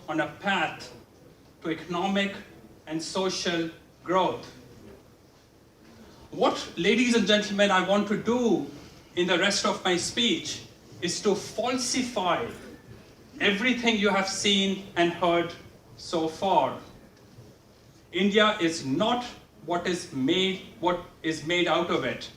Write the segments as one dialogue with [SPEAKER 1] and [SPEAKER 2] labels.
[SPEAKER 1] on a path to economic and social growth. What, ladies and gentlemen, I want to do in the rest of my speech is to falsify everything you have seen and heard so far. India is not what is made out of it.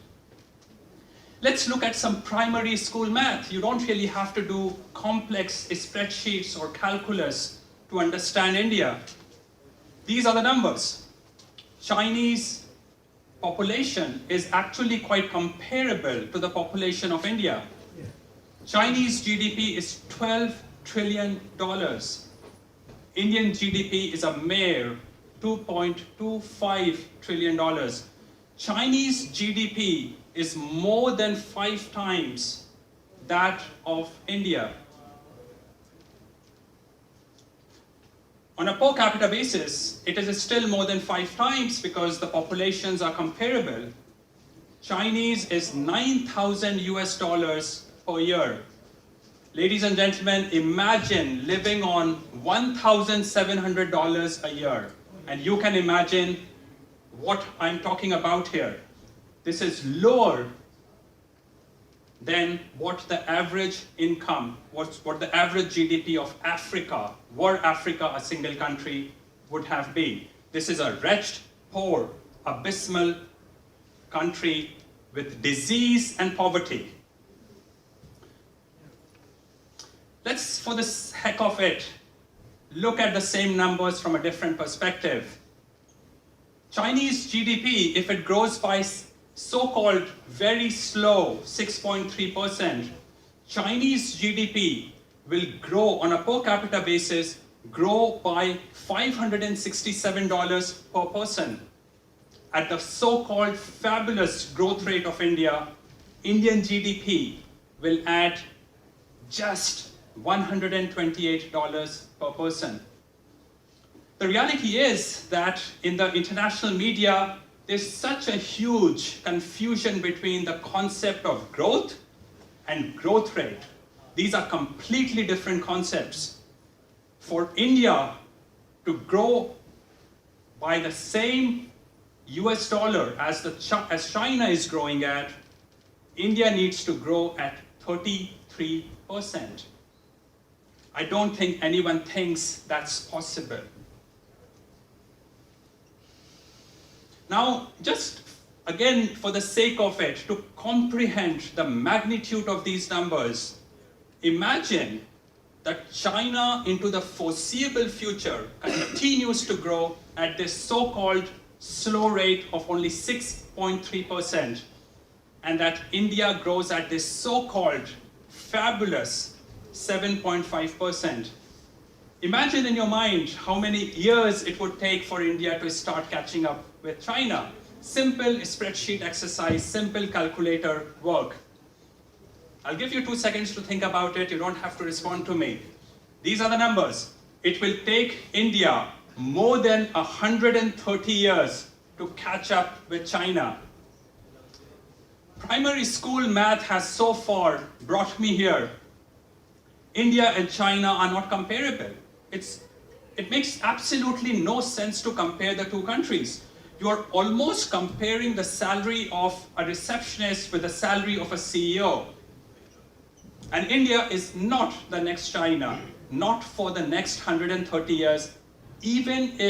[SPEAKER 1] Let's look at some primary school math. You don't really have to do complex spreadsheets or calculus to understand India. These are the numbers. Chinese population is actually quite comparable to the population of India. Chinese GDP is $12 trillion. Indian GDP is a mere $2.25 trillion. Chinese GDP is more than 5 times that of India. On a per capita basis, it is still more than 5 times because the populations are comparable. Chinese is $9,000 per year. Ladies and gentlemen, imagine living on $1,700 a year. And you can imagine what I'm talking about here. This is lower than what the average income, what the average GDP of Africa, were Africa a single country, would have been. This is a wretched, poor, abysmal country with disease and poverty. Let's, for the heck of it, look at the same numbers from a different perspective. Chinese GDP, if it grows by so-called very slow 6.3%, Chinese GDP will grow on a per capita basis, grow by $567 per person. At the so-called fabulous growth rate of India, Indian GDP will add just $128 per person. The reality is that in the international media, there's such a huge confusion between the concept of growth and growth rate. These are completely different concepts. For India to grow by the same US dollar as China is growing at, India needs to grow at 33%. I don't think anyone thinks that's possible. Now, just again, for the sake of it, to comprehend the magnitude of these numbers, imagine that China into the foreseeable future continues to grow at this so-called slow rate of only 6.3%, and that India grows at this so-called fabulous 7.5%. Imagine in your mind how many years it would take for India to start catching up with China. Simple spreadsheet exercise, simple calculator work. I'll give you 2 seconds to think about it. You don't have to respond to me. These are the numbers. It will take India more than 130 years to catch up with China. Primary school math has so far brought me here. India and China are not comparable. It makes absolutely no sense to compare the two countries. You are almost comparing the salary of a receptionist with the salary of a CEO. And India is not the next China, not for the next 130 years, even if